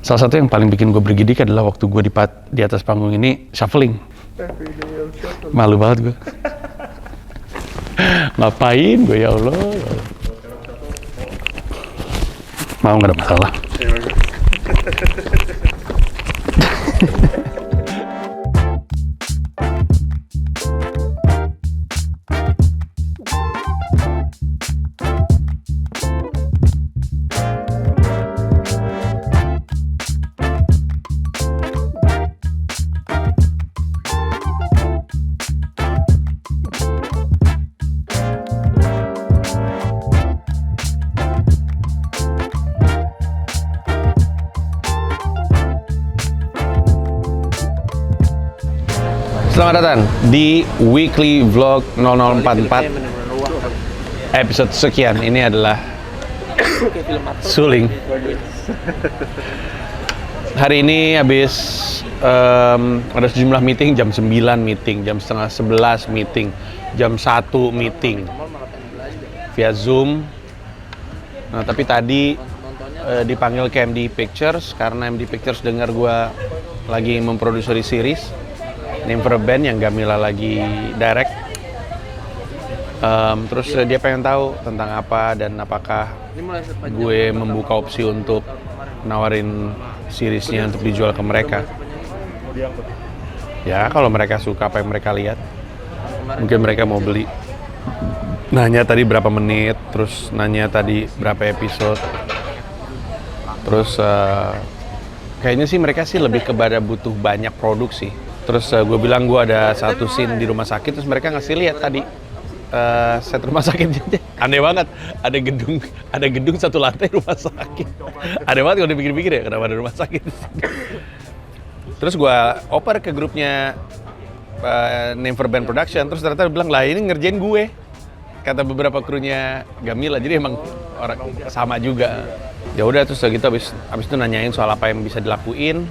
Salah satu yang paling bikin gue bergidik adalah waktu gue di atas panggung ini shuffling. Malu banget gue. Ngapain gue, ya Allah. Mau nggak ada masalah. Selamat datang di Weekly Vlog 0044 episode sekian. Ini adalah Suling. Hari ini habis ada sejumlah meeting, jam 9 meeting, jam setengah 11 meeting, jam 1 meeting via Zoom. Nah, tapi tadi dipanggil ke MD Pictures karena MD Pictures dengar gue lagi memproduksi series Name for a Band yang Gamila lagi direct. Terus dia pengen tahu tentang apa dan apakah gue membuka opsi untuk nawarin seriesnya untuk dijual ke mereka. Ya kalau mereka suka apa yang mereka lihat, mungkin mereka mau beli. Nanya tadi berapa menit, terus nanya tadi berapa episode. Terus kayaknya sih mereka sih lebih kepada butuh banyak produksi. Terus gue bilang gue ada satu scene di rumah sakit, terus mereka ngasih lihat tadi set rumah sakit. Aneh banget, ada gedung satu lantai rumah sakit. Aneh banget kalau dipikir-pikir ya, kenapa ada rumah sakit di sini. Terus gue oper ke grupnya Name for Band Production, terus ternyata bilang, lah ini ngerjain gue. Kata beberapa krunya Gamila, jadi emang orang sama juga. Ya udah, terus gitu abis itu nanyain soal apa yang bisa dilakuin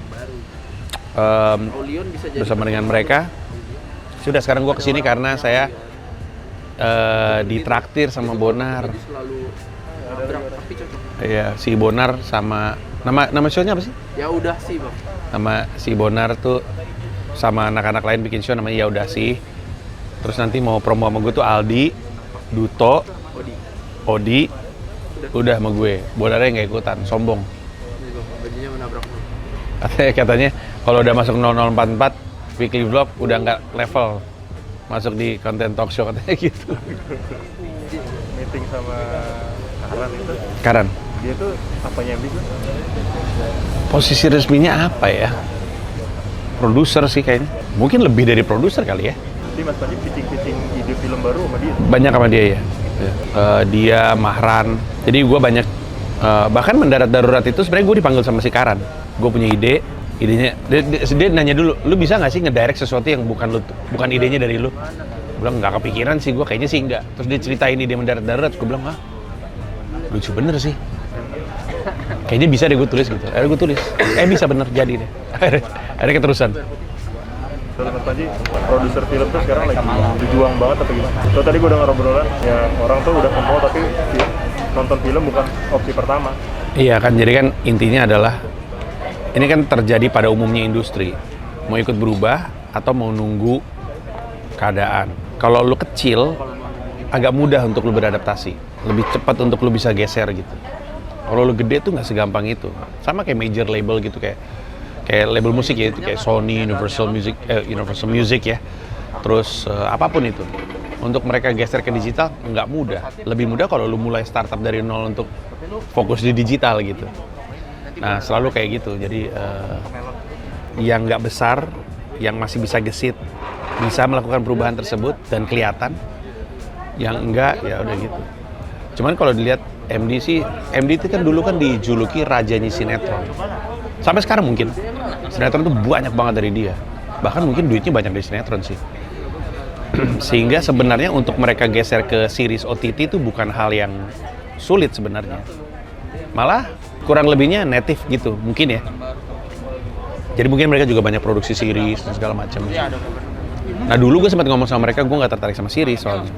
bersama dengan mereka. Sudah, sekarang gue kesini karena saya ditraktir sama Bonar. Iya, si Bonar sama nama show-nya apa sih? Ya udah sih, Bang. Nama si Bonar tuh sama anak-anak lain bikin show namanya Ya Udah Sih. Terus nanti mau promo sama gue tuh Aldi, Duto, Odi. Udah sama gue. Bonarnya nggak ikutan, sombong. Bajunya menabrak. Katanya kalau udah masuk 0044 Weekly Vlog udah nggak level masuk di konten talk show, katanya gitu. Meeting sama Karan itu. Karan. Dia tuh apanya yang bisa? Posisi resminya apa ya? Produser sih kayaknya. Mungkin lebih dari produser kali ya. Jadi Mas Panji pitching ide film baru sama dia. Banyak sama dia ya. Dia, Mahran. Jadi gue banyak bahkan Mendarat Darurat itu sebenarnya gue dipanggil sama si Karan. Gue punya idenya dia nanya dulu, lu bisa nggak sih ngedirect sesuatu yang bukan idenya dari lu? Gue bilang nggak kepikiran sih, gue kayaknya sih nggak. Terus dia ceritain ide Mendarat Darurat, gue bilang lucu bener sih. Kayaknya bisa deh gue tulis gitu. Akhirnya gue tulis, bisa bener, jadi deh. Akhirnya keterusan. Terus Mas Panji, produser film tuh sekarang lagi berjuang banget apa gimana? So tadi gue dengar obrolan, ya orang tuh udah ke mall tapi nonton film bukan opsi pertama. Iya kan, jadi kan intinya adalah ini kan terjadi pada umumnya industri. Mau ikut berubah atau mau nunggu keadaan. Kalau lu kecil, agak mudah untuk lu beradaptasi. Lebih cepat untuk lu bisa geser gitu. Kalau lu gede tuh nggak segampang itu. Sama kayak major label gitu, kayak label musik ya, itu kayak Sony, Universal Music ya. Terus apapun itu. Untuk mereka geser ke digital nggak mudah. Lebih mudah kalau lu mulai startup dari nol untuk fokus di digital gitu. Nah, selalu kayak gitu. Jadi yang nggak besar, yang masih bisa gesit, bisa melakukan perubahan tersebut dan kelihatan. Yang enggak, ya udah gitu. Cuman kalau dilihat MD itu kan dulu kan dijuluki rajanya sinetron. Sampai sekarang mungkin sinetron tuh banyak banget dari dia. Bahkan mungkin duitnya banyak dari sinetron sih. Sehingga sebenarnya untuk mereka geser ke series OTT itu bukan hal yang sulit sebenarnya. Malah kurang lebihnya native gitu, mungkin ya. Jadi mungkin mereka juga banyak produksi series dan segala macam. Nah dulu gue sempat ngomong sama mereka, gue nggak tertarik sama series soalnya.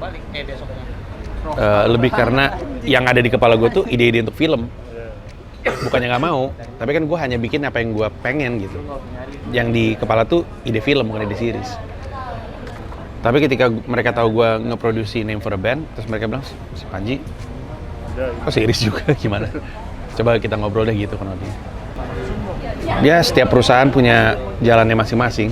Lebih karena yang ada di kepala gue tuh ide-ide untuk film. bukannya nggak mau, tapi kan gue hanya bikin apa yang gue pengen gitu. Yang di kepala tuh ide film, bukan ide series. Tapi ketika mereka tahu gue nge-produce Name for a Band, terus mereka bilang, si Panji, kok series juga, gimana? Coba kita ngobrol deh gitu kan. Dia setiap perusahaan punya jalannya masing-masing.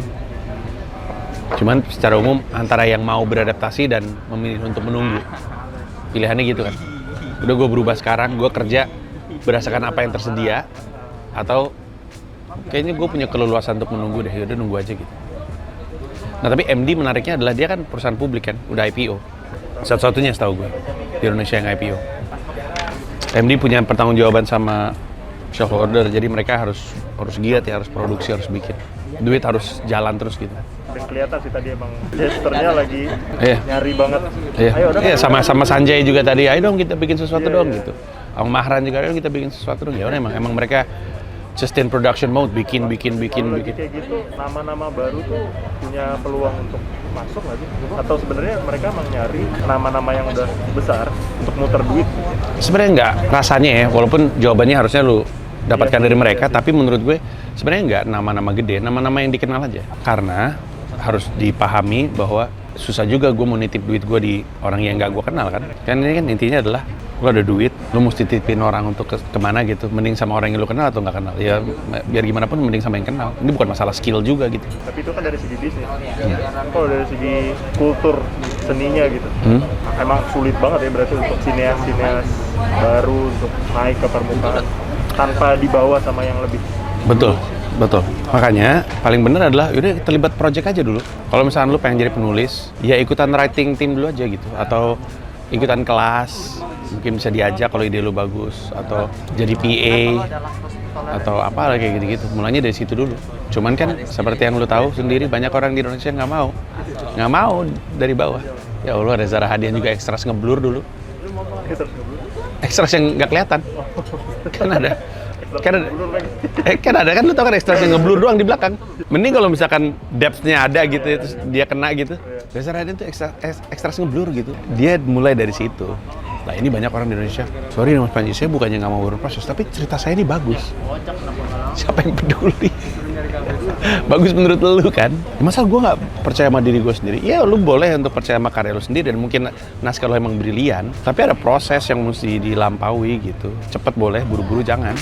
Cuman secara umum antara yang mau beradaptasi dan memilih untuk menunggu. Pilihannya gitu kan. Udah gue berubah sekarang, gue kerja berdasarkan apa yang tersedia, atau kayaknya gue punya keleluasan untuk menunggu deh, udah nunggu aja gitu. Nah tapi MD menariknya adalah dia kan perusahaan publik kan, udah IPO. Satu-satunya setahu gue di Indonesia yang IPO. MD punya pertanggungjawaban sama shareholder, jadi mereka harus giat ya, harus produksi, harus bikin. Duit harus jalan terus gitu. Dan kelihatan sih tadi emang gesturnya lagi nyari banget. Iya, sama Sanjay juga tadi, ayo dong kita bikin sesuatu dong gitu. Sama Mahran juga, ayo kita bikin sesuatu dong. Ya emang mereka sustain production mode, bikin. Kalau lagi kayak gitu, nama-nama baru tuh punya peluang untuk masuk nggak sih? Atau sebenarnya mereka emang nyari nama-nama yang udah besar untuk muter duit? Sebenarnya nggak, rasanya ya, walaupun jawabannya harusnya lu dapatkan dari mereka, tapi menurut gue sebenarnya nggak nama-nama gede, nama-nama yang dikenal aja. Karena harus dipahami bahwa susah juga gue mau nitip duit gue di orang yang nggak gue kenal kan. Kan ini kan intinya adalah lo ada duit, lo mesti titipin orang untuk kemana gitu. Mending sama orang yang lo kenal atau nggak kenal. Ya biar gimana pun mending sama yang kenal. Ini bukan masalah skill juga gitu. Tapi itu kan dari segi bisnis. Kalau dari segi kultur seninya gitu, emang sulit banget ya berarti untuk sineas-sineas baru untuk naik ke permukaan tanpa dibawa sama yang lebih. Betul. Makanya paling benar adalah udah terlibat project aja dulu. Kalau misalnya lu pengen jadi penulis, ya ikutan writing team dulu aja gitu, atau ikutan kelas, mungkin bisa diajak kalau ide lu bagus, atau jadi PA atau apa kayak gitu-gitu. Mulanya dari situ dulu. Cuman kan seperti yang lu tahu sendiri, banyak orang di Indonesia nggak mau dari bawah. Ya Allah, Reza Rahadian juga ekstras ngeblur dulu. Ekstras yang nggak kelihatan. Kan ada kan, lu tau kan ekstras yang ngeblur doang di belakang. Mending kalau misalkan depth-nya ada gitu, terus dia kena gitu. Reza Rahadian tuh ekstras ngeblur gitu. Dia mulai dari situ. Nah ini banyak orang di Indonesia, sorry Mas Panji, saya bukannya nggak mau berproses, tapi cerita saya ini bagus. Siapa yang peduli? Bagus menurut lu kan? Ya, masa gue nggak percaya sama diri gue sendiri? Ya lu boleh untuk percaya sama karya lu sendiri, dan mungkin naskah lu emang brilian, tapi ada proses yang mesti dilampaui gitu. Cepet boleh, buru-buru jangan.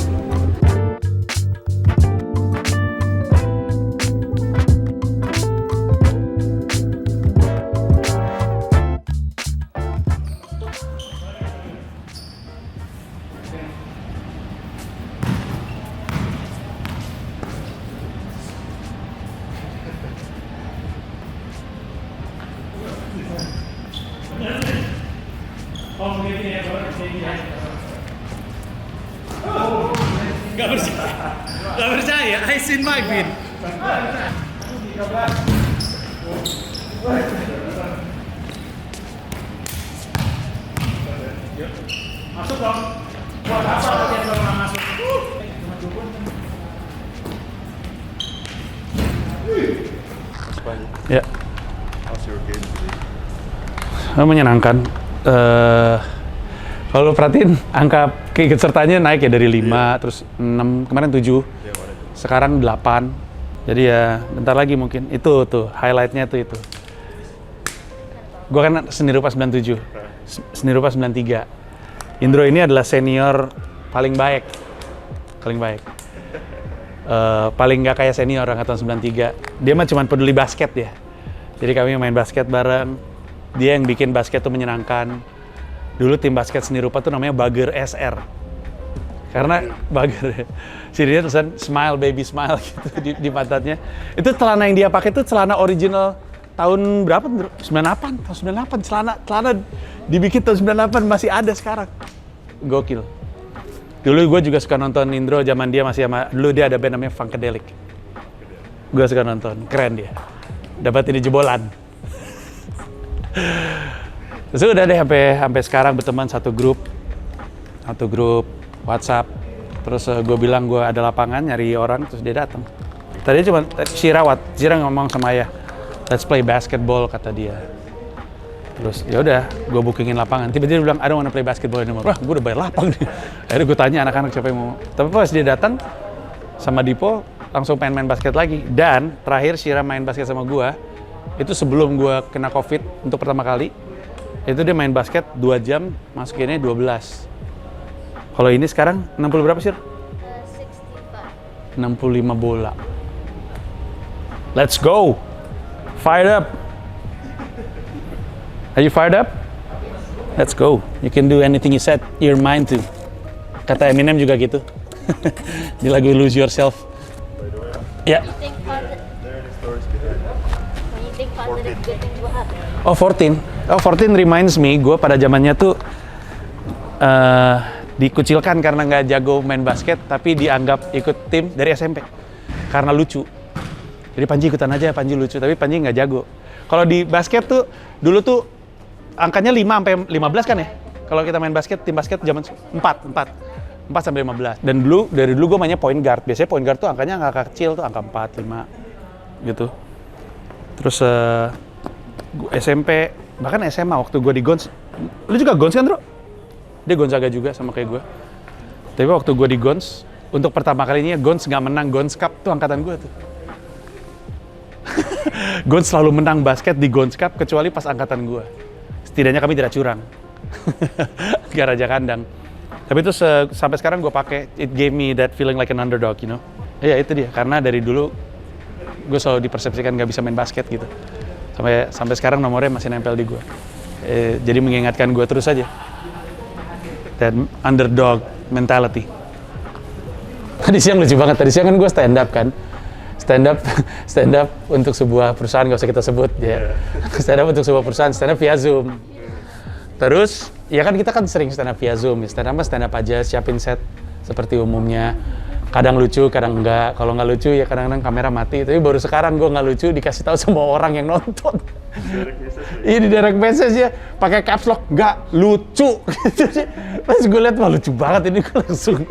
Gak percaya, I seen my bin. Masuk dong. Buat apa latihan kalau nggak masuk? Ya. How's your game today? Menyenangkan. Kalau lo perhatiin angka keikutsertaannya naik ya dari 5, terus 6, kemarin 7, sekarang 8. Jadi ya bentar lagi mungkin. Itu tuh highlightnya tuh itu. Gua kan seni rupa 97, seni rupa 93. Indro ini adalah senior paling baik. Paling nggak kayak senior angkatan 93. Dia mah cuma peduli basket ya. Jadi kami main basket bareng. Dia yang bikin basket tuh menyenangkan. Dulu tim basket seni rupa tuh namanya Bagger SR. Karena Bagger, sirinya tulisan smile baby smile gitu di pantatnya. Itu celana yang dia pakai tuh celana original tahun berapa? 98, tahun 98. Celana dibikin tahun 98 masih ada sekarang. Gokil. Dulu gue juga suka nonton Indro zaman dia masih sama, dulu dia ada band namanya Funkadelic. Gue suka nonton, keren dia. Dapat ini jebolan. Terus udah deh sampai sekarang berteman satu grup WhatsApp. Terus gue bilang gue ada lapangan nyari orang, terus dia datang. Tadi cuma Shira ngomong sama ayah, let's play basketball kata dia. Terus ya udah, gue bookingin lapangan. Tiba-tiba dia bilang, I don't wanna play basketball anymore. Wah, gue udah bayar lapang nih. Akhirnya gue tanya anak-anak siapa yang mau. Tapi pas dia datang sama Dipo, langsung pengen main basket lagi. Dan terakhir Syira main basket sama gue, itu sebelum gue kena COVID untuk pertama kali. Itu dia main basket 2 jam, masukinnya 12. Kalau ini sekarang 60 berapa Syir? 65. 65 bola. Let's go! Fired up! Are you fired up? Let's go. You can do anything you set your mind to. Kata Eminem juga gitu. Di lagu Lose Yourself. Ya. You think when you think positive, good things will happen. Oh 14. Oh 14 reminds me, gue pada zamannya tuh dikucilkan karena nggak jago main basket, tapi dianggap ikut tim dari SMP karena lucu. Jadi Panji ikutan aja, Panji lucu, tapi Panji nggak jago. Kalau di basket tuh dulu tuh angkanya 5 sampai 15 kan ya? Kalau kita main basket, tim basket zaman 4 sampai 15. Dan dari dulu gue mainnya point guard. Biasanya point guard tuh angkanya nggak kecil tuh, angka 4, 5 gitu. Terus SMP, bahkan SMA waktu gue di Gons. Lu juga Gons kan, Bro? Dia Gonzaga juga sama kayak gue. Tapi waktu gue di Gons, untuk pertama kalinya Gons nggak menang Gons Cup tuh angkatan gue tuh. Gons selalu menang basket di Gons Cup kecuali pas angkatan gue. Setidaknya kami tidak curang. Gak raja kandang. Tapi itu sampai sekarang gue pakai. It gave me that feeling like an underdog, you know. Ya itu dia. Karena dari dulu gue selalu dipersepsikan gak bisa main basket gitu. Sampai sekarang nomornya masih nempel di gue. Jadi mengingatkan gue terus aja. That underdog mentality. Tadi siang lucu banget. Tadi siang kan gue stand up kan. Stand up untuk sebuah perusahaan, nggak usah kita sebut ya. Stand up untuk sebuah perusahaan, stand up via Zoom. Terus ya kan kita kan sering stand up via Zoom. Stand up aja, siapin set seperti umumnya. Kadang lucu, kadang enggak. Kalau nggak lucu ya kadang-kadang kamera mati. Tapi baru sekarang gue nggak lucu dikasih tahu sama orang yang nonton. Iya di direct message ya, pakai caps lock, nggak lucu. Pas gue lihat wah lucu banget ini, gue langsung.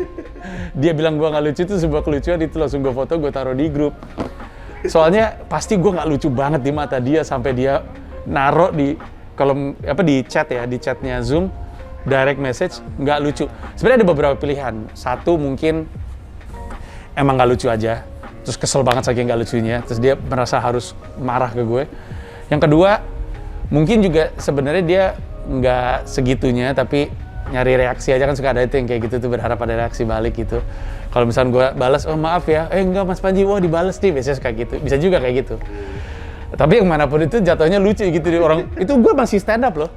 Dia bilang gue nggak lucu itu sebuah kelucuan, itu langsung gue foto, gue taruh di grup. Soalnya pasti gue nggak lucu banget di mata dia sampai dia naruh di kolom di chat ya, di chatnya Zoom direct message nggak lucu. Sebenarnya ada beberapa pilihan. Satu mungkin emang nggak lucu aja, terus kesel banget saking nggak lucunya, terus dia merasa harus marah ke gue. Yang kedua mungkin juga sebenarnya dia nggak segitunya, tapi nyari reaksi aja kan suka ada itu yang kayak gitu tuh, berharap ada reaksi balik gitu. Kalau misalnya gue balas, oh maaf ya, enggak Mas Panji, wah dibales nih, biasanya suka gitu, bisa juga kayak gitu. Tapi yang manapun itu jatuhnya lucu gitu di orang, itu gue masih stand up loh,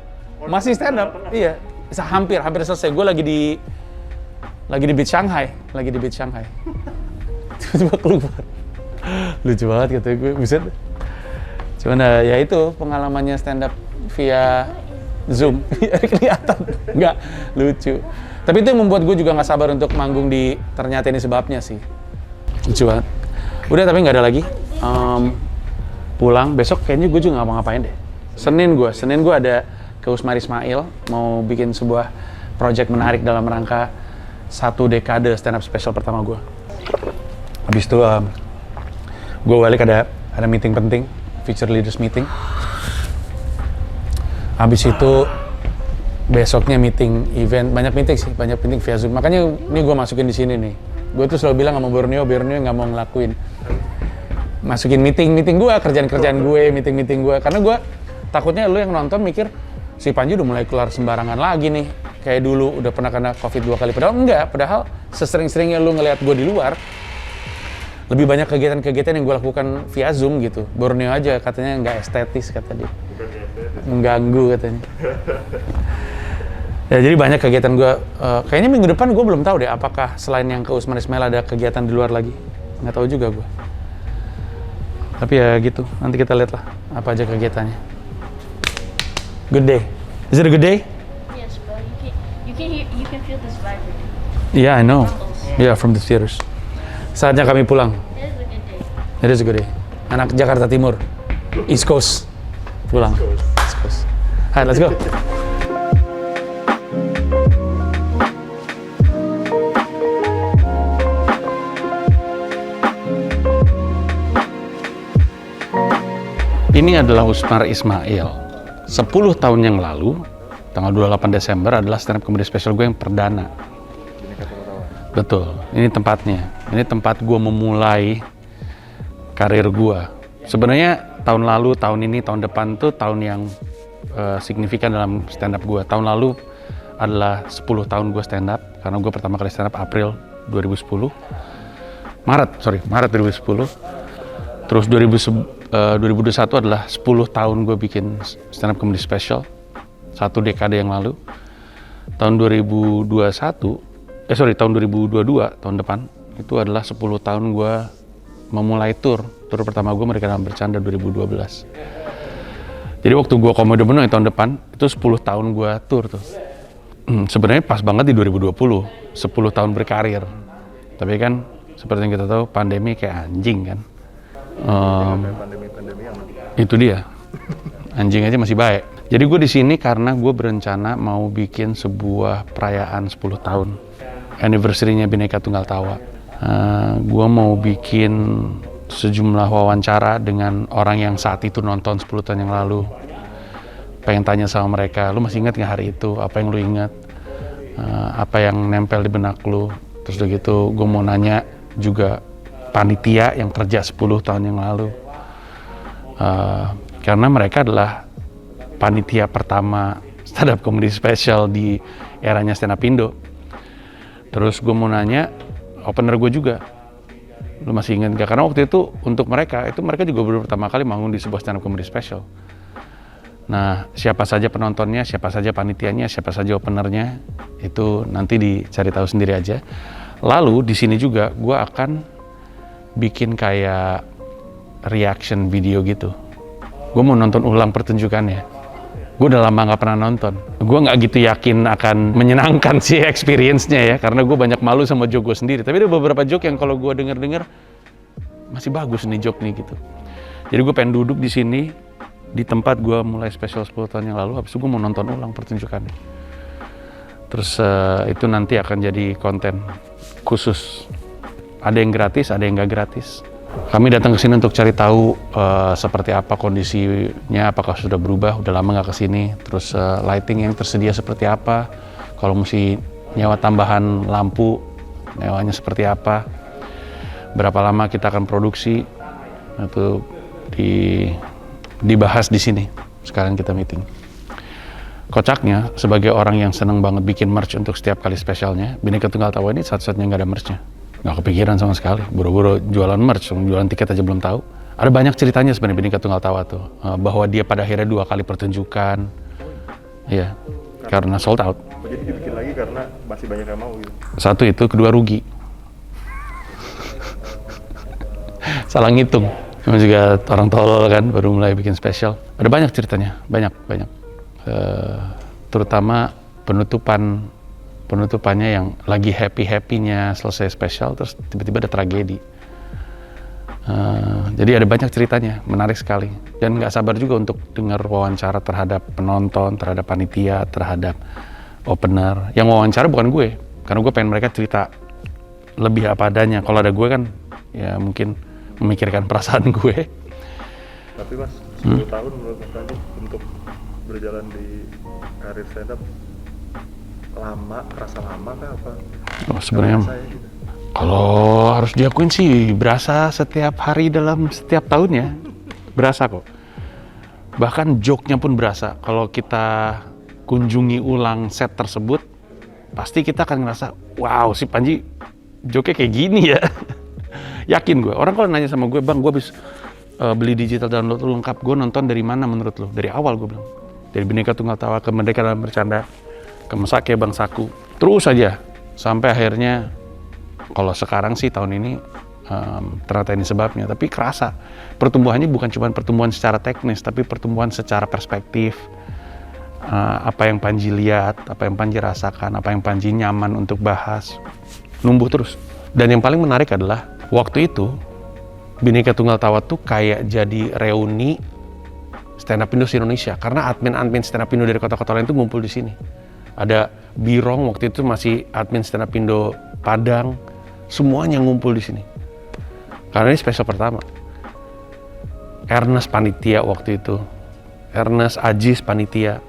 masih stand up, iya, hampir selesai. Gue lagi di beach Shanghai, tiba-tiba keluar, lucu banget kata gue, buset. Cuman ya itu pengalamannya stand up via Zoom, kelihatan nggak lucu. Tapi itu yang membuat gue juga nggak sabar untuk manggung di Ternyata Ini Sebabnya sih. Lucu banget. Udah tapi nggak ada lagi. Pulang besok kayaknya gue juga nggak mau ngapain deh. Senin gue ada ke Usmar Ismail mau bikin sebuah project menarik dalam rangka 1 dekade stand up special pertama gue. Habis itu gue balik ada meeting penting, future leaders meeting. Habis itu besoknya meeting event, banyak meeting via Zoom. Makanya ini gue masukin di sini nih. Gue tuh selalu bilang sama Borneo nggak mau ngelakuin. Masukin meeting gue, kerjaan gue, meeting gue. Karena gue takutnya lu yang nonton mikir, si Panji udah mulai keluar sembarangan lagi nih. Kayak dulu udah pernah kena COVID 2 kali. Padahal enggak, padahal sesering-seringnya lu ngelihat gue di luar, lebih banyak kegiatan-kegiatan yang gue lakukan via Zoom gitu. Borneo aja katanya nggak estetis kata dia. Mengganggu katanya. Ya jadi banyak kegiatan gue. Kayaknya minggu depan gue belum tahu deh apakah selain yang ke Usman Ismail ada kegiatan di luar lagi. Nggak tahu juga gue. Tapi ya gitu. Nanti kita lihat lah apa aja kegiatannya. Good day. Is it a good day? Yes, bro. You can feel this vibe. Yeah, I know. Yeah, from the theaters. Saatnya kami pulang. It is a good day. It is a good day. Anak Jakarta Timur, East Coast, pulang. East Coast. Alright, let's go. Ini adalah Usmar Ismail. 10 tahun yang lalu, tanggal 28 Desember adalah stand up comedy special gue yang perdana. Betul, ini tempatnya. Ini tempat gue memulai karir gue. Sebenarnya tahun lalu, tahun ini, tahun depan tuh tahun yang signifikan dalam stand up gue. Tahun lalu adalah 10 tahun gue stand up, karena gue pertama kali stand up April 2010. Maret 2010. Terus 2021 adalah 10 tahun gue bikin stand up comedy special. 1 dekade yang lalu. Tahun 2022, tahun depan, itu adalah 10 tahun gue memulai tour pertama gue Merdeka Dalam Bercanda 2012. Jadi waktu gue Komodo Beno tahun depan, itu 10 tahun gue tour tuh. Sebenarnya pas banget di 2020, 10 tahun berkarir. Tapi kan, seperti yang kita tahu, pandemi kayak anjing kan. Pandemi-pandemi yang Itu dia, anjing aja masih baik. Jadi gue di sini karena gue berencana mau bikin sebuah perayaan 10 tahun. Anniversary-nya Bhinneka Tunggal Tawa. Gue mau bikin sejumlah wawancara dengan orang yang saat itu nonton 10 tahun yang lalu. Pengen tanya sama mereka, lu masih ingat nggak hari itu? Apa yang lu ingat? Apa yang nempel di benak lu? Terus udah gitu, gue mau nanya juga panitia yang kerja 10 tahun yang lalu. Karena mereka adalah panitia pertama stand up comedy special di eranya stand up Indo. Terus gue mau nanya opener gue juga, lu masih ingat gak? Karena waktu itu untuk mereka juga baru pertama kali manggung di sebuah stand up comedy special. Nah, siapa saja penontonnya, siapa saja panitianya, siapa saja openernya, itu nanti dicari tahu sendiri aja. Lalu di sini juga gue akan bikin kayak reaction video gitu. Gue mau nonton ulang pertunjukannya. Gue udah lama nggak pernah nonton. Gue nggak gitu yakin akan menyenangkan sih experience-nya ya, karena gue banyak malu sama joke gue sendiri. Tapi ada beberapa joke yang kalau gue denger masih bagus nih joke nih gitu. Jadi gue pengen duduk di sini, di tempat gue mulai special 10 tahun yang lalu, habis itu gue mau nonton ulang pertunjukannya. Terus itu nanti akan jadi konten khusus. Ada yang gratis, ada yang nggak gratis. Kami datang ke sini untuk cari tahu seperti apa kondisinya, apakah sudah berubah, udah lama nggak ke sini. Terus lighting yang tersedia seperti apa, kalau mesti nyewa tambahan lampu, nyewanya seperti apa, berapa lama kita akan produksi, itu dibahas di sini. Sekarang kita meeting. Kocaknya, sebagai orang yang seneng banget bikin merch untuk setiap kali spesialnya, Bhinneka Tunggal Tawa ini satu-satunya nggak ada merchnya. Nggak kepikiran sama sekali, buru-buru jualan merch, jualan tiket aja belum tahu. Ada banyak ceritanya sebenarnya Bhinneka Tunggal Tawa tuh, bahwa dia pada akhirnya 2 kali pertunjukan, ya, karena sold out. jadi dibikin lagi karena masih banyak yang mau gitu. Satu itu, kedua rugi. Salah ngitung. Cuma juga orang tolol kan, baru mulai bikin spesial. Ada banyak ceritanya, banyak. Terutama penutupannya yang lagi happy-happynya selesai spesial, terus tiba-tiba ada tragedi. Jadi ada banyak ceritanya, menarik sekali. Dan nggak sabar juga untuk dengar wawancara terhadap penonton, terhadap panitia, terhadap opener. Yang wawancara bukan gue, karena gue pengen mereka cerita lebih apa adanya. Kalau ada gue kan, ya mungkin memikirkan perasaan gue. Tapi mas, 10 tahun menurut mas Andi untuk berjalan di karir stand up lama, kerasa lama kah apa? Oh, sebenarnya Gitu. kalau harus diakuin sih berasa setiap hari dalam setiap tahunnya, berasa kok. Bahkan joke-nya pun berasa. Kalau kita kunjungi ulang set tersebut, pasti kita akan ngerasa, wow si Panji joke-nya kayak gini ya. Yakin gue. Orang kalau nanya sama gue, bang gue habis beli digital download lu lengkap, gue nonton dari mana menurut lu? Dari awal gue bilang. Dari Bhinneka Tunggal Tawa ke Merdeka Dalam Bercanda, ke Mesake Bang Saku. Terus aja. Sampai akhirnya, kalau sekarang sih tahun ini, ternyata ini sebabnya. Tapi kerasa. Pertumbuhannya bukan cuma pertumbuhan secara teknis, tapi pertumbuhan secara perspektif. Apa yang Panji lihat, apa yang Panji rasakan, apa yang Panji nyaman untuk bahas. Numbuh terus. Dan yang paling menarik adalah, waktu itu, Bhinneka Tunggal Tawa tuh kayak jadi reuni stand up Indo Indonesia, karena admin-admin stand up Indo dari kota-kota lain tuh ngumpul di sini. Ada Birong waktu itu masih admin stand up Indo Padang, semuanya ngumpul di sini. Karena ini spesial pertama. Ernest panitia waktu itu. Ernest Ajis panitia,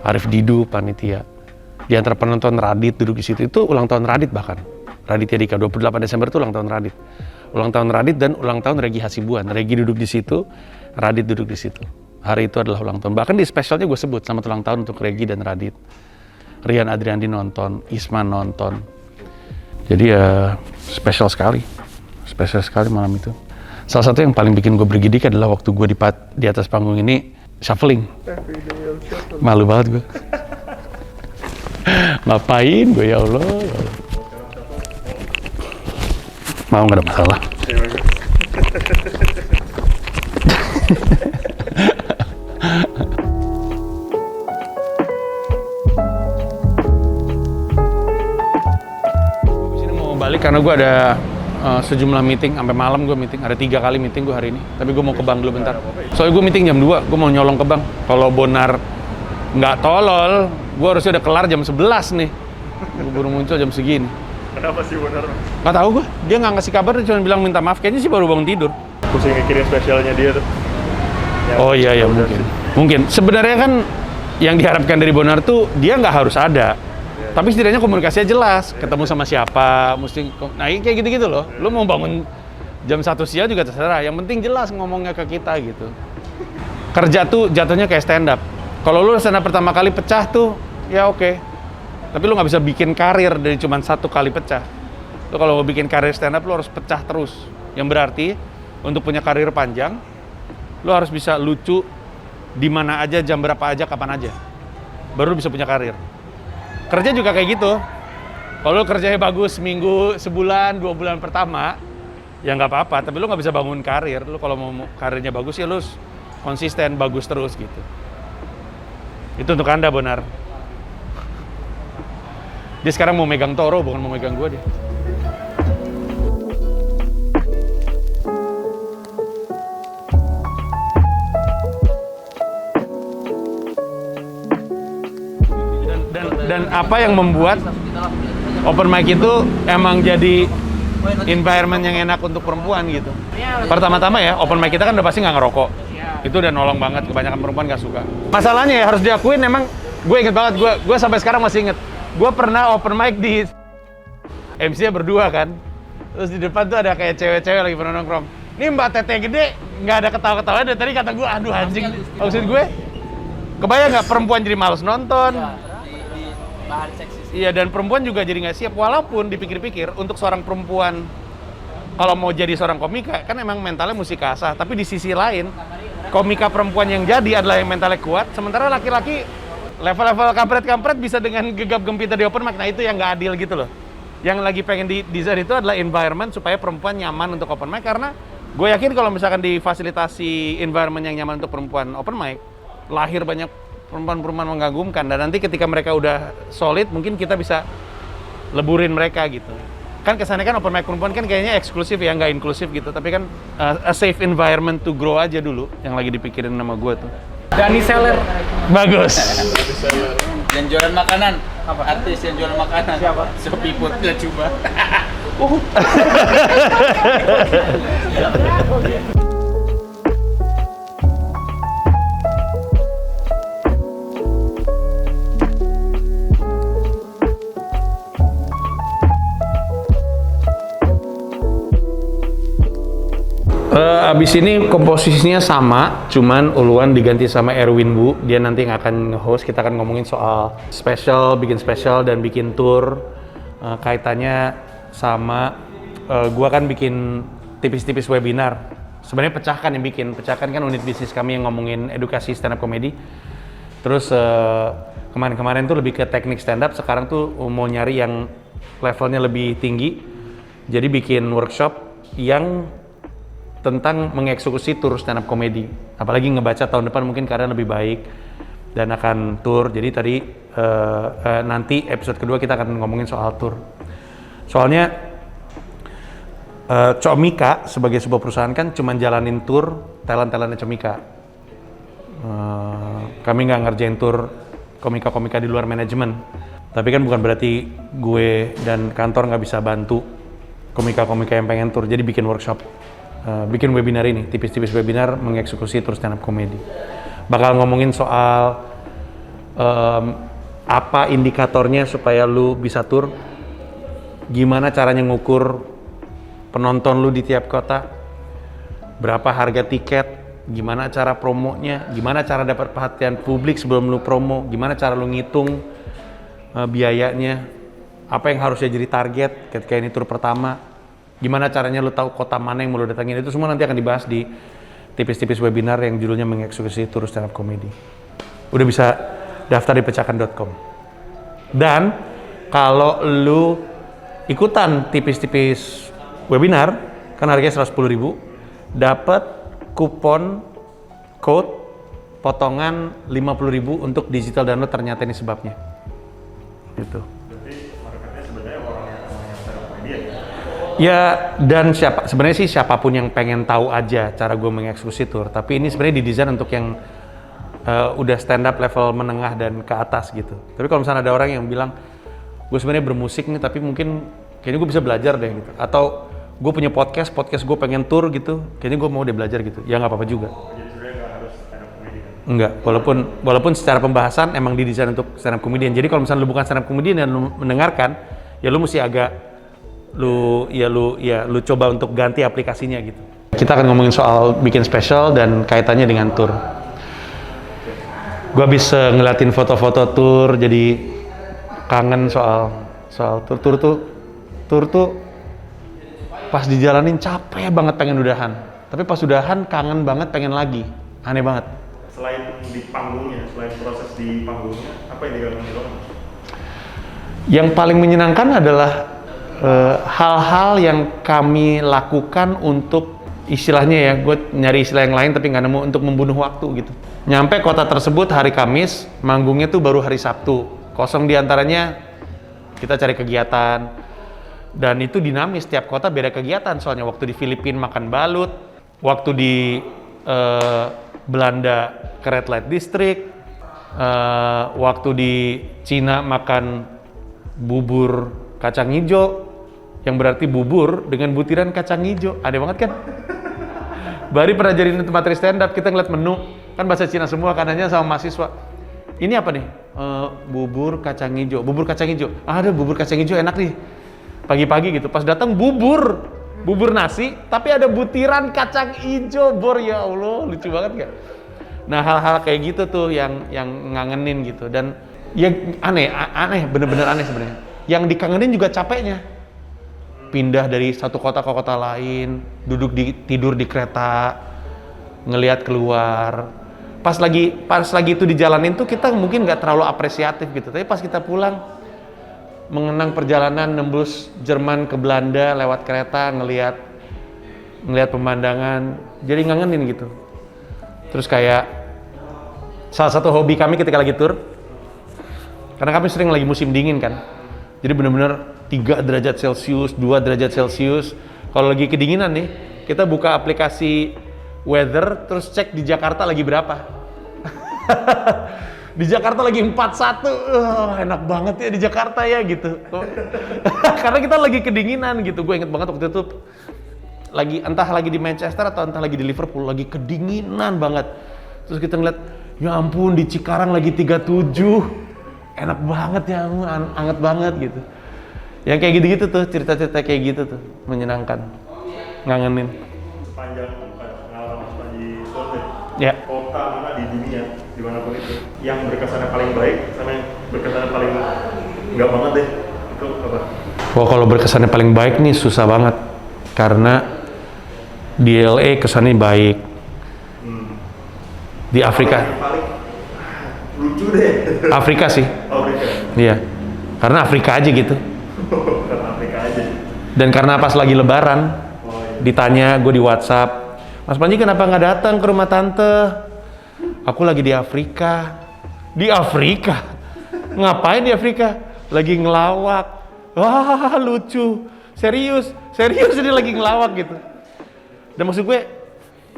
Arif Didu panitia. Di antara penonton Radit duduk di situ, itu ulang tahun Radit bahkan. Raditya Dika, 28 Desember itu ulang tahun Radit. Ulang tahun Radit dan ulang tahun Regi Hasibuan. Regi duduk di situ, Radit duduk di situ. Hari itu adalah ulang tahun. Bahkan di spesialnya gue sebut selamat ulang tahun untuk Regi dan Radit. Rian Adriandi nonton, Isman nonton. Jadi ya spesial sekali malam itu. Salah satu yang paling bikin gue bergidik adalah waktu gue di atas panggung ini shuffling. Malu banget gue. Ngapain gue ya Allah. Mau nggak ada masalah. Sini mau balik karena gue ada sejumlah meeting, sampai malam gue meeting, ada 3 kali meeting gue hari ini. Tapi gue mau ke bank dulu bentar. Soalnya gue meeting jam 2, gue mau nyolong ke bank. Kalau Bonar nggak tolol, gue harusnya udah kelar jam 11 nih. Gue baru muncul jam segini. Kenapa sih Bonar? Nggak tahu gue, dia nggak ngasih kabar, dia cuma bilang minta maaf. Kayaknya sih baru bangun tidur. Pusing mikirin spesialnya dia tuh. Oh iya ya mungkin. Sebenarnya kan yang diharapkan dari Bonar tuh dia nggak harus ada. Tapi setidaknya komunikasinya jelas, ketemu sama siapa, mesti, nah kayak gitu-gitu loh. Lu mau bangun jam 1 siang juga terserah, yang penting jelas ngomongnya ke kita gitu. Kerja tuh jatuhnya kayak stand up. Kalau lu stand up pertama kali pecah tuh, ya oke. Tapi lu nggak bisa bikin karir dari cuma 1 kali pecah. Lu kalau mau bikin karir stand up, lu harus pecah terus. Yang berarti, untuk punya karir panjang, lu harus bisa lucu di mana aja, jam berapa aja, kapan aja. Baru bisa punya karir. Kerja juga kayak gitu. Kalau kerjanya bagus seminggu, sebulan, 2 bulan pertama, ya nggak apa-apa. Tapi lu nggak bisa bangun karir. Lu kalau mau karirnya bagus ya lu konsisten, bagus terus gitu. Itu untuk Anda, Bonar. Dia sekarang mau megang Toro, bukan mau megang gue dia. Dan apa yang membuat open mic itu emang jadi environment yang enak untuk perempuan gitu. Pertama-tama ya, open mic kita kan udah pasti nggak ngerokok. Itu udah nolong banget, kebanyakan perempuan nggak suka. Masalahnya ya harus diakuin, emang gue inget banget, gue sampai sekarang masih inget. Gue pernah open mic di MC-nya berdua kan. Terus di depan tuh ada kayak cewek-cewek lagi pernah nongkrong. Ini Mbak Tete gede, nggak ada ketawa-ketawanya. Dari tadi kata gue, aduh anjing. Maksud gue, kebayang nggak perempuan jadi males nonton? Bahan seksis. Iya, dan perempuan juga jadi nggak siap. Walaupun dipikir-pikir, untuk seorang perempuan, kalau mau jadi seorang komika, kan emang mentalnya mesti kasah. Tapi di sisi lain, komika perempuan yang jadi adalah yang mentalnya kuat. Sementara laki-laki, level-level kampret-kampret bisa dengan gegap gempita di open mic. Nah itu yang nggak adil gitu loh. Yang lagi pengen di-design itu adalah environment supaya perempuan nyaman untuk open mic. Karena gue yakin kalau misalkan difasilitasi environment yang nyaman untuk perempuan open mic, lahir banyak perempuan-perempuan mengagumkan, dan nanti ketika mereka udah solid mungkin kita bisa leburin mereka gitu. Kan kesannya kan open mic perempuan kan kayaknya eksklusif ya, nggak inklusif gitu, tapi kan a safe environment to grow aja dulu yang lagi dipikirin sama gue tuh. Dani Seller. Bagus. Yang jualan makanan. Apa? Artis yang jualan makanan. Siapa? Shopee Food, nggak coba. Abis ini komposisinya sama, cuman Uluan diganti sama Erwin Bu. Dia nanti yang akan nge-host, kita akan ngomongin soal bikin special dan bikin tour. Kaitannya sama, gua kan bikin tipis-tipis webinar. Sebenarnya Pecahkan yang bikin, Pecahkan kan unit bisnis kami yang ngomongin edukasi stand up comedy. Terus kemarin-kemarin tuh lebih ke teknik stand up, sekarang tuh mau nyari yang levelnya lebih tinggi. Jadi bikin workshop yang tentang mengeksekusi tur stand up comedy. Apalagi ngebaca tahun depan mungkin keadaan lebih baik dan akan tour. Jadi tadi nanti episode kedua kita akan ngomongin soal tour. Soalnya Comika sebagai sebuah perusahaan kan cuma jalanin tour talent-talentnya Comika. Kami nggak ngerjain tour komika-komika di luar manajemen. Tapi kan bukan berarti gue dan kantor nggak bisa bantu komika-komika yang pengen tour. Jadi bikin workshop. Bikin webinar ini, tipis-tipis webinar mengeksekusi tur stand up comedy. bakal ngomongin soal apa indikatornya supaya lu bisa tur, gimana caranya ngukur penonton lu di tiap kota, berapa harga tiket, gimana cara promonya, gimana cara dapat perhatian publik sebelum lu promo, gimana cara lu ngitung biayanya, apa yang harusnya jadi target ketika ini tur pertama, gimana caranya lu tahu kota mana yang mau lu datangin, itu semua nanti akan dibahas di tipis-tipis webinar yang judulnya mengeksekusi tur stand up comedy. Udah bisa daftar di pecahkan.com. Dan kalau lu ikutan tipis-tipis webinar, kan harganya 110.000, dapat kupon code potongan 50.000 untuk digital download, ternyata ini sebabnya. Gitu. Berarti marketnya sebenarnya orang yang stand up comedian ya? Ya, dan sebenarnya sih siapapun yang pengen tahu aja cara gue mengeksekusi tur, tapi ini sebenarnya didesain untuk yang udah stand up level menengah dan ke atas gitu. Tapi kalau misalnya ada orang yang bilang, gue sebenarnya bermusik nih, tapi mungkin kayaknya gue bisa belajar deh gitu. Atau gue punya podcast gue pengen tur gitu, kayaknya gue mau deh belajar gitu. Ya nggak apa-apa juga. Jadi sebenarnya nggak harus stand up comedian? Enggak, walaupun secara pembahasan emang didesain untuk stand up comedian. Jadi kalau misalnya lu bukan stand up comedian dan lu mendengarkan, ya lu mesti agak lu coba untuk ganti aplikasinya gitu. Kita akan ngomongin soal bikin special dan kaitannya dengan tur. Gue habis ngeliatin foto-foto tur, jadi kangen soal tur tuh pas dijalanin capek banget pengen udahan, tapi pas udahan kangen banget pengen lagi, aneh banget. Selain di panggungnya, selain proses di panggungnya, apa yang dikangenin lo? Yang paling menyenangkan adalah hal-hal yang kami lakukan untuk, istilahnya ya, gue nyari istilah yang lain tapi nggak nemu, untuk membunuh waktu gitu. Nyampe kota tersebut hari Kamis, manggungnya tuh baru hari Sabtu, kosong diantaranya, kita cari kegiatan. Dan itu dinamis, tiap kota beda kegiatan, soalnya waktu di Filipina makan balut, waktu di Belanda ke Red Light District, waktu di Cina makan bubur kacang hijau, yang berarti bubur dengan butiran kacang hijau, aneh banget kan? Bari pernah jadi tempat stand up, kita ngeliat menu, kan bahasa Cina semua, kanannya sama mahasiswa. Ini apa nih? Bubur kacang hijau, ada bubur kacang hijau enak nih. Pagi-pagi gitu, pas datang bubur nasi, tapi ada butiran kacang hijau, ya Allah, lucu banget gak? Nah hal-hal kayak gitu tuh yang ngangenin gitu, dan ya aneh, bener-bener aneh sebenarnya. Yang dikangenin juga capeknya, pindah dari satu kota ke kota lain, tidur di kereta, ngelihat keluar. Pas lagi itu dijalanin tuh kita mungkin nggak terlalu apresiatif gitu, tapi pas kita pulang, mengenang perjalanan nembus Jerman ke Belanda lewat kereta, ngelihat pemandangan, jadi ngangenin gitu. Terus kayak salah satu hobi kami ketika lagi tur, karena kami sering lagi musim dingin kan, jadi benar-benar 3 derajat Celcius, 2 derajat Celcius. Kalau lagi kedinginan nih, kita buka aplikasi weather, terus cek di Jakarta lagi berapa. Di Jakarta lagi 41, enak banget ya di Jakarta ya gitu. Karena kita lagi kedinginan gitu. Gue inget banget waktu itu entah lagi di Manchester atau entah lagi di Liverpool, lagi kedinginan banget. Terus kita ngeliat, ya ampun di Cikarang lagi 37, enak banget ya, anget banget gitu. Yang kayak gitu-gitu tuh, cerita-cerita kayak gitu tuh, menyenangkan, ngangenin. Sepanjang pengalaman di tur Ya. kota mana di dunia, dimanapun itu, yang berkesannya paling baik sama yang berkesannya paling nggak banget deh, itu apa? Wah, kalau berkesannya paling baik nih susah banget, karena di LA kesannya baik, di Afrika. Yang paling lucu deh. Afrika sih. Afrika. Iya, karena Afrika aja gitu. Karena Afrika aja. Dan karena pas lagi Lebaran, ditanya gue di WhatsApp, Mas Panji kenapa nggak datang ke rumah tante? Aku lagi di Afrika. Di Afrika? Ngapain di Afrika? Lagi ngelawak. Wah lucu. Serius ini lagi ngelawak gitu. Dan maksud gue,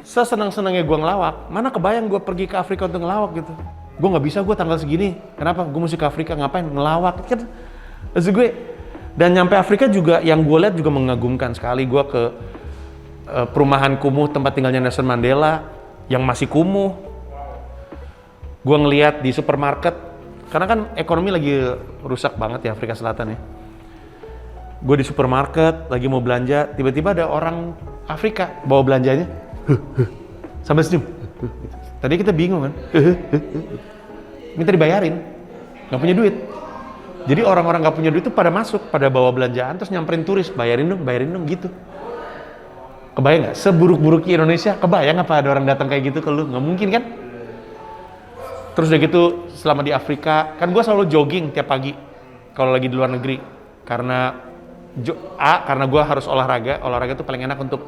sesenang-senangnya gue ngelawak, mana kebayang gue pergi ke Afrika untuk ngelawak gitu. Gue nggak bisa, gue tanggal segini. Kenapa? Gue mesti ke Afrika, ngapain? Ngelawak kan? Maksud gue, dan nyampe Afrika juga, yang gue lihat juga mengagumkan sekali. Gue ke perumahan kumuh tempat tinggalnya Nelson Mandela, yang masih kumuh. Gue ngeliat di supermarket, karena kan ekonomi lagi rusak banget ya Afrika Selatan ya. Gue di supermarket lagi mau belanja, tiba-tiba ada orang Afrika bawa belanjanya, sambil senyum. Tadi kita bingung kan, minta dibayarin, nggak punya duit. Jadi orang-orang nggak punya duit itu pada masuk, pada bawa belanjaan, terus nyamperin turis, bayarin dong gitu. Kebayang nggak? Seburuk-buruknya Indonesia, kebayang apa ada orang datang kayak gitu ke lu? Nggak mungkin kan? Terus udah gitu, selama di Afrika, kan gue selalu jogging tiap pagi kalau lagi di luar negeri. Karena gue harus olahraga itu paling enak untuk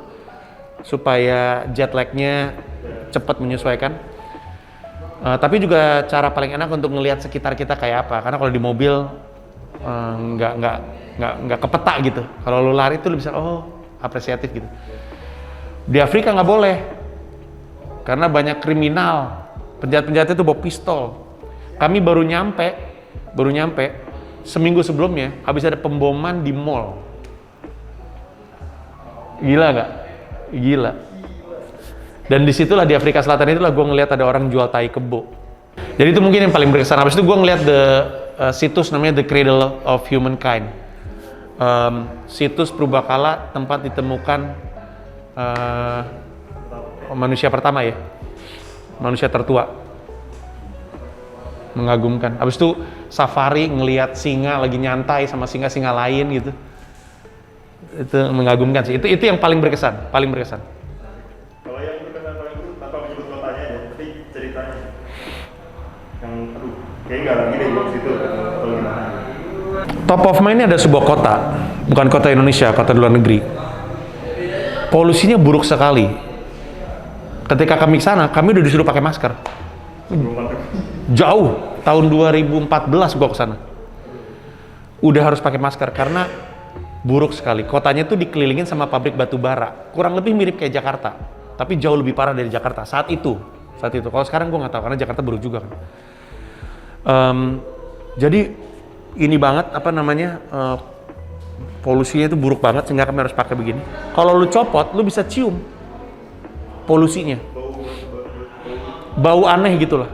supaya jet lag-nya cepat menyesuaikan. Tapi juga cara paling enak untuk ngelihat sekitar kita kayak apa. Karena kalau di mobil nggak kepeta gitu. Kalau lu lari tuh lu bisa apresiatif gitu. Di Afrika nggak boleh, karena banyak kriminal. Penjahat-penjahatnya tuh bawa pistol. Kami baru nyampe seminggu sebelumnya habis ada pemboman di mall. Gila nggak? Gila. Dan disitulah di Afrika Selatan itulah gue ngeliat ada orang jual tai kebo. Jadi itu mungkin yang paling berkesan. Habis itu gue ngeliat situs namanya The Cradle of Humankind. Situs purbakala tempat ditemukan manusia pertama ya. Manusia tertua. Mengagumkan. Habis itu safari ngelihat singa lagi nyantai sama singa-singa lain gitu. Itu mengagumkan sih. Itu yang paling berkesan, Kalau yang berkesan paling itu tanpa menyebut kotanya ya, tapi ceritanya. Yang kayak nggak lagi deh di situ atau gimana? Top of mind ini ada sebuah kota, bukan kota Indonesia, kota di luar negeri. Polusinya buruk sekali. Ketika kami ke sana, kami udah disuruh pakai masker. Jauh, tahun 2014 gua ke sana. Udah harus pakai masker karena buruk sekali. Kotanya tuh dikelilingin sama pabrik batu bara. Kurang lebih mirip kayak Jakarta, tapi jauh lebih parah dari Jakarta saat itu. Kalau sekarang gua nggak tahu karena Jakarta buruk juga kan. Jadi ini banget polusinya itu buruk banget sehingga kami harus pakai begini. Kalau lu copot, lu bisa cium polusinya. Bau aneh gitulah.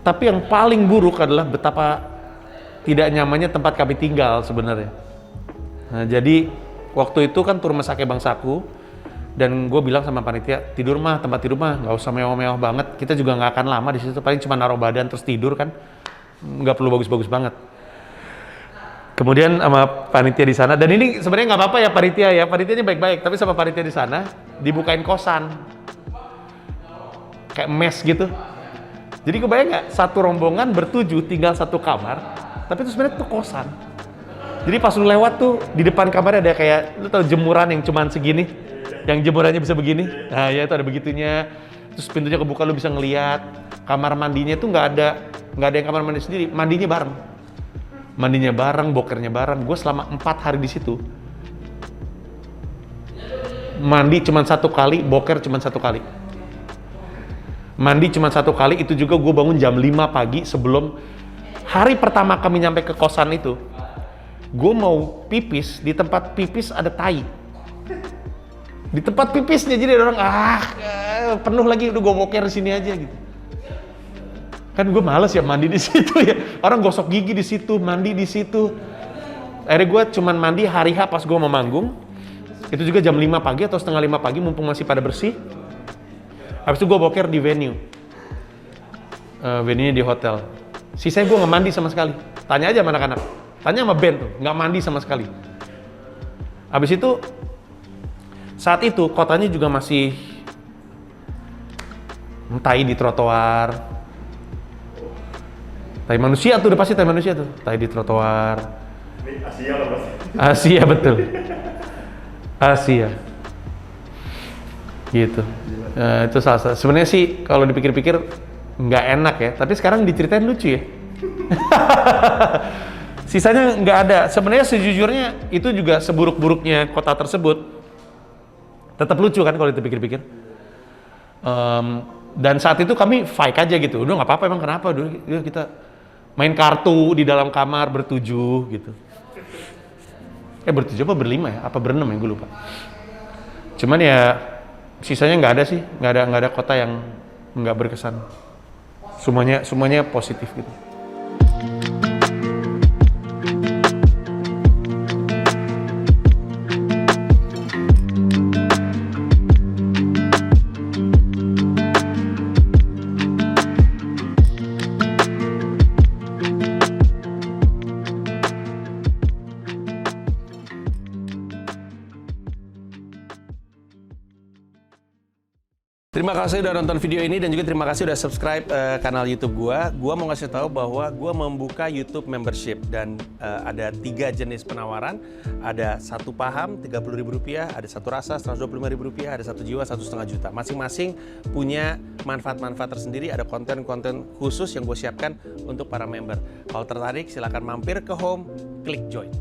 Tapi yang paling buruk adalah betapa tidak nyamannya tempat kami tinggal sebenarnya. Nah, jadi waktu itu kan tur Mesake Bangsaku dan gue bilang sama panitia, tempat tidur mah nggak usah mewah-mewah banget. Kita juga nggak akan lama di situ, paling cuma naruh badan terus tidur kan, nggak perlu bagus-bagus banget. Kemudian sama panitia di sana, dan ini sebenarnya nggak apa-apa ya panitianya baik-baik, tapi sama panitia di sana dibukain kosan, kayak mes gitu. Jadi kebayang nggak, satu rombongan bertujuh tinggal satu kamar, tapi itu sebenarnya tuh kosan. Jadi pas lu lewat tuh di depan kamarnya ada kayak, lu tau jemuran yang cuman segini, yang jemurannya bisa begini, nah ya itu ada begitunya. Terus pintunya kebuka, lu bisa ngeliat. Kamar mandinya tuh nggak ada yang kamar mandi sendiri, mandinya bareng, bokernya bareng. Gue selama 4 hari di situ, mandi cuma 1 kali, boker cuma 1 kali. Mandi cuma 1 kali, itu juga gue bangun jam 5 pagi sebelum hari pertama kami nyampe ke kosan itu. Gue mau pipis, di tempat pipis ada tai. Di tempat pipisnya, jadi ada orang penuh lagi, udah gue boker di sini aja gitu. Kan gue males ya mandi di situ ya. Orang gosok gigi di situ, mandi di situ. Akhirnya gue cuman mandi hari H pas gue mau manggung. Itu juga jam 5 pagi atau setengah 5 pagi, mumpung masih pada bersih. Habis itu gue boker di venue. Venue-nya di hotel. Sisanya gue nggak mandi sama sekali. Tanya aja sama anak-anak. Tanya sama band tuh, nggak mandi sama sekali. Habis itu, saat itu kotanya juga masih tai di trotoar. Tai manusia tuh, udah pasti tai manusia tuh. Tai di trotoar. Ini Asia lah pasti. Asia betul. Asia. Gitu. Itu salah satu. Sebenarnya sih kalau dipikir-pikir nggak enak ya. Tapi sekarang diceritain lucu ya. Sisanya nggak ada. Sebenarnya sejujurnya itu juga seburuk-buruknya kota tersebut. Tetap lucu kan kalau dipikir-pikir. Dan saat itu kami fake aja gitu. Udah nggak apa-apa, emang kenapa? Udah kita main kartu di dalam kamar bertujuh gitu. Bertujuh apa berlima ya? Apa berenam ya? Gue lupa. Cuman ya sisanya nggak ada sih. Nggak ada kota yang nggak berkesan. Semuanya positif gitu. Terima kasih udah nonton video ini dan juga terima kasih udah subscribe kanal YouTube gua. Gua mau ngasih tahu bahwa gua membuka YouTube membership dan ada 3 jenis penawaran. Ada 1 paham Rp30.000, ada 1 rasa Rp125.000, ada 1 jiwa Rp1,5 juta. Masing-masing punya manfaat-manfaat tersendiri. Ada konten-konten khusus yang gue siapkan untuk para member. Kalau tertarik silahkan mampir ke home, klik join.